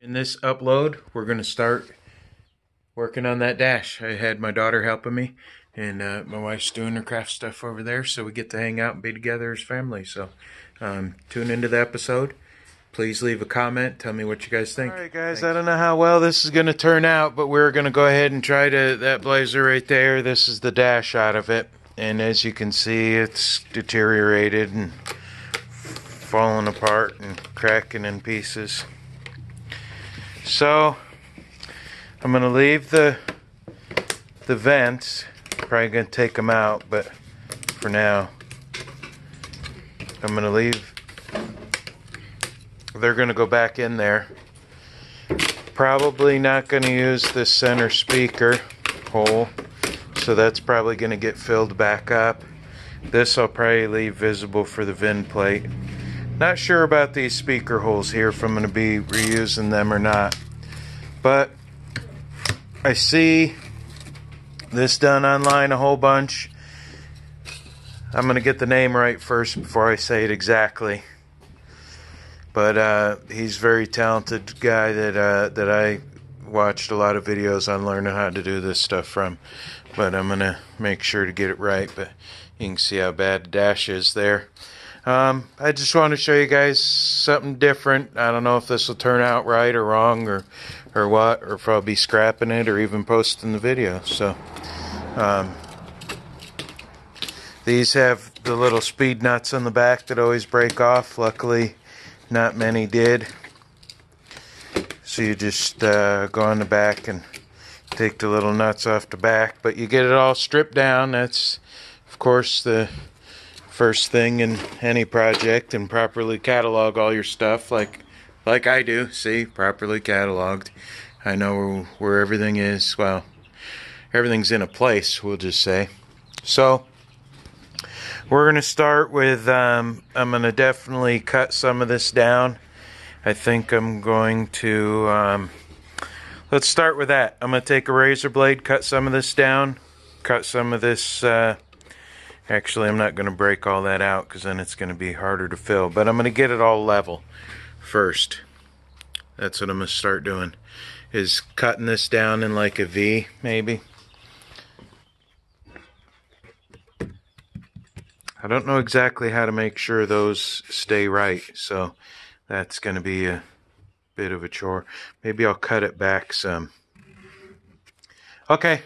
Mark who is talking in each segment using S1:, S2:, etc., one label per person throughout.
S1: In this upload, we're going to start working on that dash. I had my daughter helping me, and my wife's doing her craft stuff over there, so we get to hang out and be together as family. So tune into the episode. Please leave a comment. Tell me what you guys think. Alright guys, thanks. I don't know how well this is going to turn out, but we're going to go ahead and try to, that blazer right there, this is the dash out of it. And as you can see, it's deteriorated and falling apart and cracking in pieces. So I'm going to leave the vents. Probably going to take them out, but for now I'm going to leave. They're going to go back in there. Probably not going to use this center speaker hole, so that's probably going to get filled back up. This I'll probably leave visible for the VIN plate. Not sure about these speaker holes here, if I'm going to be reusing them or not. But I see this done online a whole bunch. I'm going to get the name right first before I say it exactly. But he's a very talented guy that I watched a lot of videos on learning how to do this stuff from. But I'm going to make sure to get it right. But you can see how bad the dash is there. I just want to show you guys something different. I don't know if this will turn out right or wrong or what, or if I'll be scrapping it or even posting the video. So these have the little speed nuts on the back that always break off. Luckily not many did. So you just go on the back and take the little nuts off the back, but you get it all stripped down. That's of course the first thing in any project, and properly catalog all your stuff like I do. See, properly cataloged. I know where everything is. Well, everything's in a place, we'll just say. So we're going to start with, I'm going to definitely cut some of this down. I think I'm going to, let's start with that. I'm going to take a razor blade, cut some of this down, cut some of this, actually I'm not going to break all that out because then it's going to be harder to fill. But I'm going to get it all level first. That's what I'm going to start doing, is cutting this down in like a V maybe. I don't know exactly how to make sure those stay right, so that's going to be a bit of a chore. Maybe I'll cut it back some. Okay,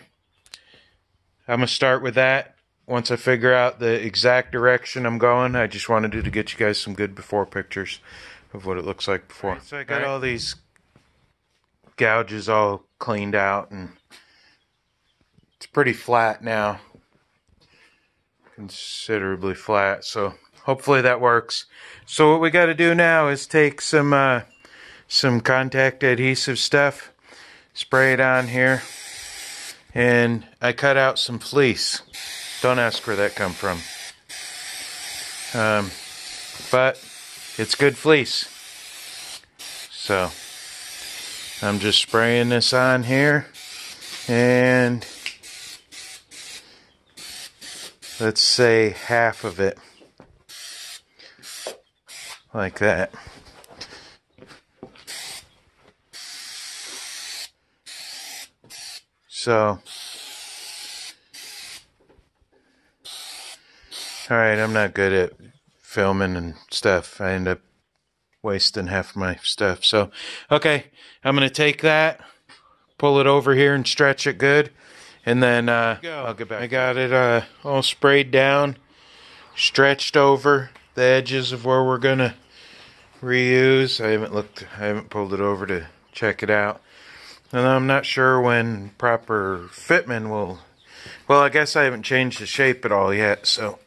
S1: I'm going to start with that. Once I figure out the exact direction I'm going, I just wanted to get you guys some good before pictures of what it looks like before. Right, so I got all these gouges all cleaned out, and it's pretty flat now. Considerably flat, so hopefully that works. So what we got to do now is take some contact adhesive stuff, spray it on here, and I cut out some fleece. Don't ask where that come from, but it's good fleece. So I'm just spraying this on here, and let's say half of it, like that. So, alright, I'm not good at filming and stuff. I end up wasting half my stuff. So, okay, I'm going to take that, pull it over here and stretch it good. And then I'll get back. I got it all sprayed down, stretched over the edges of where we're gonna reuse. I haven't pulled it over to check it out, and I'm not sure when proper fitment will. Well, I guess I haven't changed the shape at all yet. So,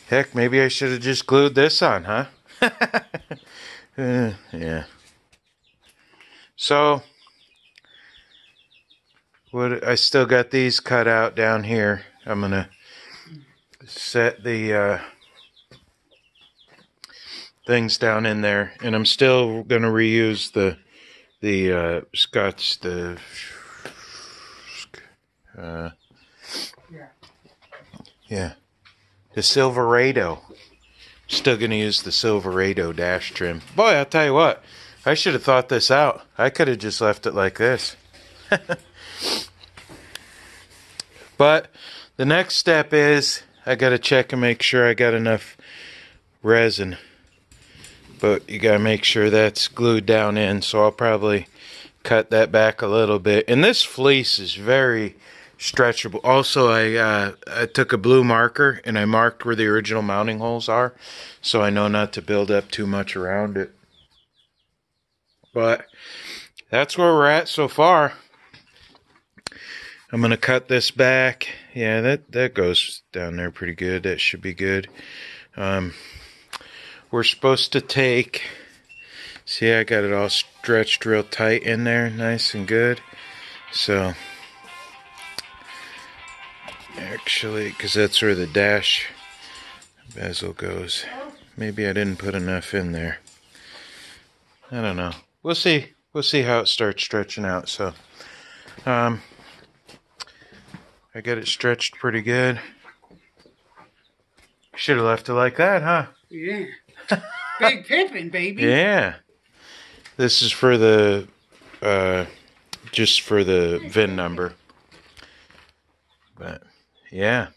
S1: heck, maybe I should have just glued this on, huh? Yeah. So. I still got these cut out down here. I'm gonna set the things down in there, and I'm still gonna reuse the the Silverado Still gonna use the Silverado dash trim. Boy, I'll tell you what, I should have thought this out. I could have just left it like this. But the next step is I gotta check and make sure I got enough resin. But you gotta make sure that's glued down in, so I'll probably cut that back a little bit. And this fleece is very stretchable. Also, I took a blue marker and I marked where the original mounting holes are, so I know not to build up too much around it. But that's where we're at so far. I'm gonna cut this back. Yeah, that goes down there pretty good. That should be good. We're supposed to take, see, I got it all stretched real tight in there, nice and good. So actually, because that's where the dash bezel goes. Maybe I didn't put enough in there. I don't know. We'll see. We'll see how it starts stretching out. So I got it stretched pretty good. Should have left it like that, huh?
S2: Yeah. Big pimpin', baby.
S1: Yeah. This is for the, just for the VIN number. But, yeah.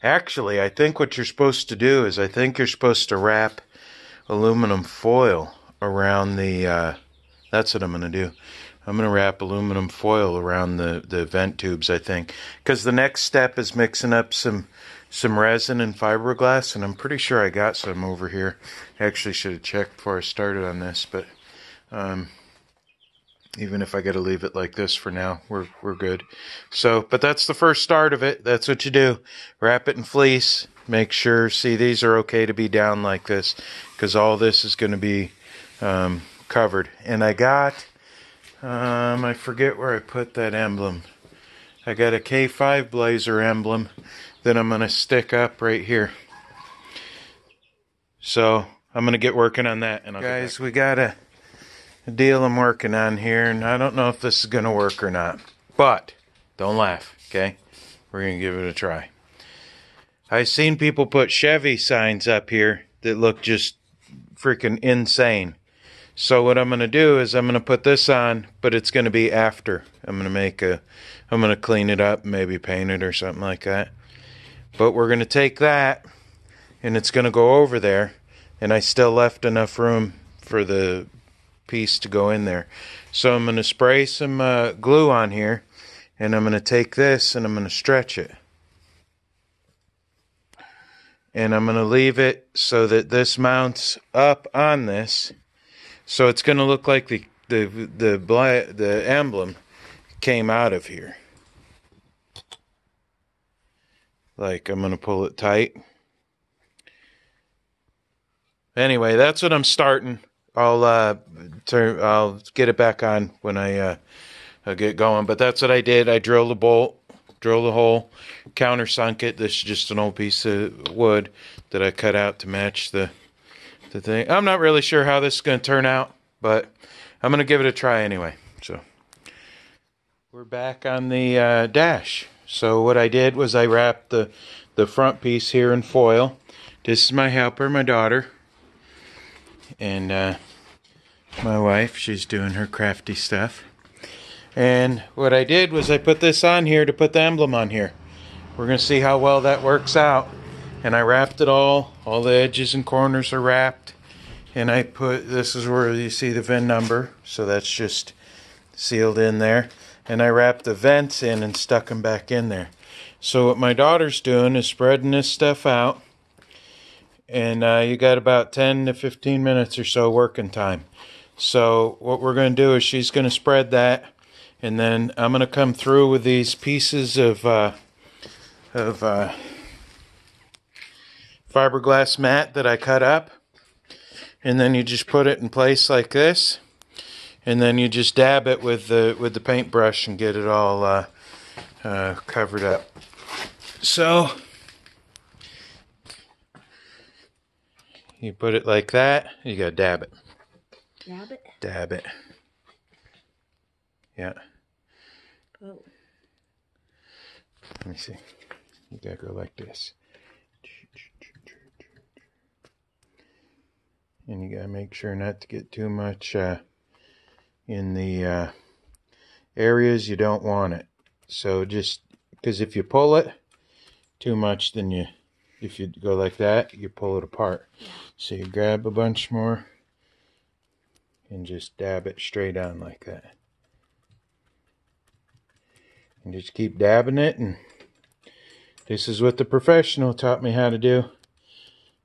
S1: Actually, I think what you're supposed to do is I think you're supposed to wrap aluminum foil around the, that's what I'm going to do. I'm going to wrap aluminum foil around the vent tubes, I think. Because the next step is mixing up some resin and fiberglass, and I'm pretty sure I got some over here. I actually should have checked before I started on this, but even if I got to leave it like this for now, we're good. So, but that's the first start of it. That's what you do. Wrap it in fleece. Make sure, see, these are okay to be down like this, because all this is going to be covered. And I got, I forget where I put that emblem. I got a K5 Blazer emblem that I'm going to stick up right here. So I'm going to get working on that. And guys, we got a deal I'm working on here, and I don't know if this is going to work or not. But don't laugh, okay? We're going to give it a try. I've seen people put Chevy signs up here that look just freaking insane. So what I'm going to do is I'm going to put this on, but it's going to be after. I'm going to clean it up, maybe paint it or something like that. But we're going to take that, and it's going to go over there, and I still left enough room for the piece to go in there. So I'm going to spray some glue on here, and I'm going to take this, and I'm going to stretch it. And I'm going to leave it so that this mounts up on this. So it's going to look like the emblem came out of here. Like, I'm going to pull it tight. Anyway, that's what I'm starting. I'll get it back on when I get going. But that's what I did. I drilled the bolt, drilled the hole, countersunk it. This is just an old piece of wood that I cut out to match the thing. I'm not really sure how this is going to turn out, but I'm going to give it a try anyway. So we're back on the dash. So what I did was I wrapped the front piece here in foil. This is my helper, my daughter, and my wife. She's doing her crafty stuff. And what I did was I put this on here to put the emblem on here. We're going to see how well that works out. And I wrapped it all the edges and corners are wrapped. And I put, this is where you see the VIN number, so that's just sealed in there. And I wrapped the vents in and stuck them back in there. So what my daughter's doing is spreading this stuff out. And you got about 10 to 15 minutes or so working time. So what we're going to do is she's going to spread that. And then I'm going to come through with these pieces of fiberglass mat that I cut up, and then you just put it in place like this, and then you just dab it with the paintbrush and get it all covered up. So you put it like that. You gotta dab it.
S2: Dab it?
S1: Dab it. Yeah.
S2: Oh.
S1: Let me see. You gotta go like this. And you gotta make sure not to get too much in the areas you don't want it. So just, because if you pull it too much, then if you go like that, you pull it apart. So you grab a bunch more and just dab it straight on like that. And just keep dabbing it, and this is what the professional taught me how to do.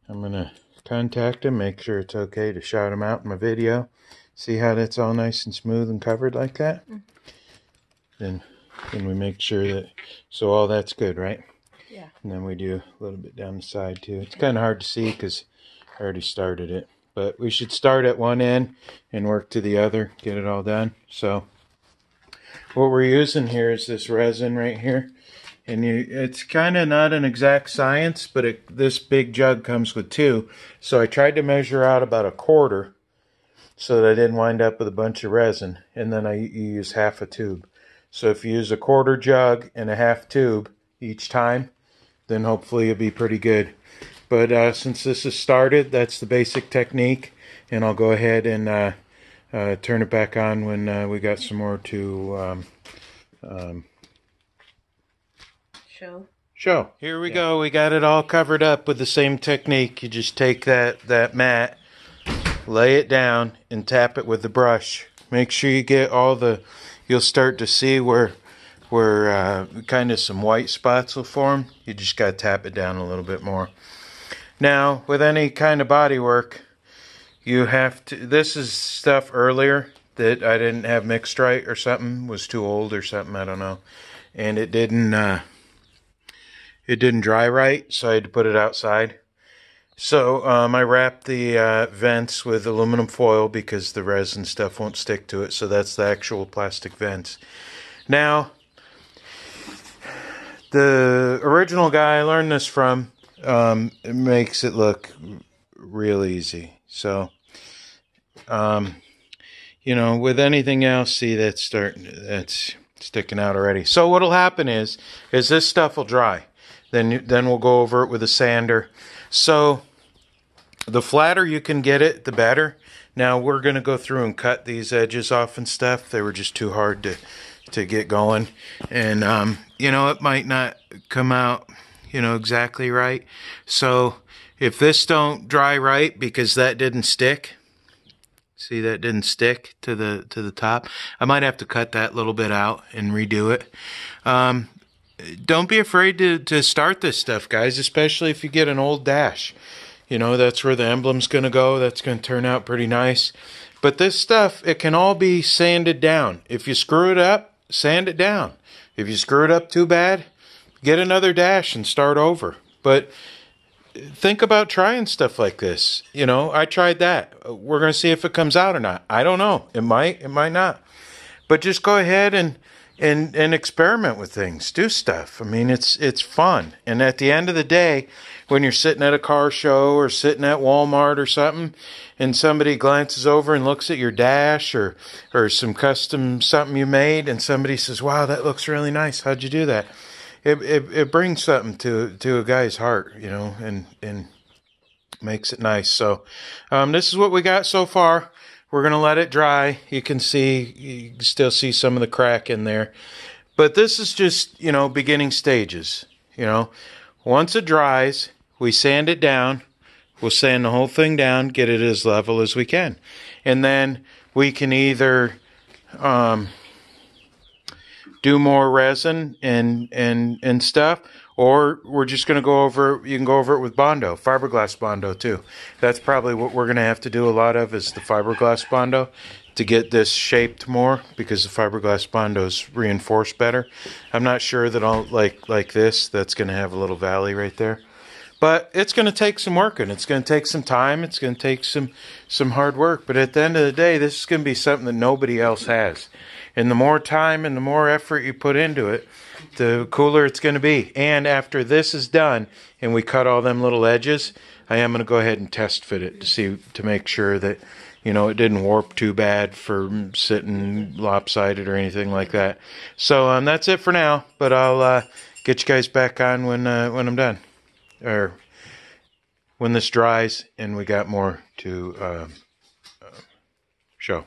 S1: I'm gonna contact him, make sure it's okay to shout him out in my video. See how that's all nice and smooth and covered like that? Then we make sure that, so all that's good, right?
S2: Yeah.
S1: And then we do a little bit down the side too. It's kind of hard to see because I already started it. But we should start at one end and work to the other, get it all done. So what we're using here is this resin right here. And it's kind of not an exact science, but this big jug comes with 2. So I tried to measure out about 1/4 so that I didn't wind up with a bunch of resin. And then you use half a tube. So if you use 1/4 jug and a half tube each time, then hopefully you'll be pretty good. But since this is started, that's the basic technique. And I'll go ahead and turn it back on when we got some more to show. Here we go. We got it all covered up with the same technique. You just take that mat, lay it down, and tap it with the brush. Make sure you get all you'll start to see where kind of some white spots will form. You just got to tap it down a little bit more. Now, with any kind of body work, you have to, this is stuff earlier that I didn't have mixed right or something, was too old or something, I don't know. And it didn't dry right, so I had to put it outside. So I wrapped the vents with aluminum foil because the resin stuff won't stick to it. So that's the actual plastic vents. Now, the original guy I learned this from, it makes it look real easy. So, you know, with anything else, see that's sticking out already. So what'll happen is this stuff will dry. Then we'll go over it with a sander. So the flatter you can get it, the better. Now we're going to go through and cut these edges off and stuff. They were just too hard to get going. And, you know, it might not come out, you know, exactly right. So if this don't dry right because that didn't stick, see that didn't stick to the top, I might have to cut that little bit out and redo it. Don't be afraid to start this stuff, guys, especially if you get an old dash. You know, that's where the emblem's going to go. That's going to turn out pretty nice. But this stuff, it can all be sanded down. If you screw it up, sand it down. If you screw it up too bad, get another dash and start over. But think about trying stuff like this. You know, I tried that. We're going to see if it comes out or not. I don't know. It might not. But just go ahead and experiment with things. Do stuff. I mean, it's fun. And at the end of the day, when you're sitting at a car show or sitting at Walmart or something, and somebody glances over and looks at your dash or some custom something you made, and somebody says, "Wow, that looks really nice. How'd you do that?" It brings something to a guy's heart, you know, and makes it nice. So this is what we got so far. We're going to let it dry. You can still see some of the crack in there. But this is just, you know, beginning stages. You know, once it dries, we sand it down. We'll sand the whole thing down, get it as level as we can. And then we can either do more resin and stuff, or we're just going to go over, you can go over it with Bondo, fiberglass Bondo too. That's probably what we're going to have to do a lot of, is the fiberglass Bondo to get this shaped more, because the fiberglass Bondo is reinforced better. I'm not sure that I'll like this, that's going to have a little valley right there. But it's going to take some work, and it's going to take some time. It's going to take some hard work. But at the end of the day, this is going to be something that nobody else has. And the more time and the more effort you put into it, the cooler it's going to be. And after this is done and we cut all them little edges, I am going to go ahead and test fit it to make sure that, you know, it didn't warp too bad for sitting lopsided or anything like that. So that's it for now. But I'll get you guys back on when I'm done, or when this dries and we got more to show.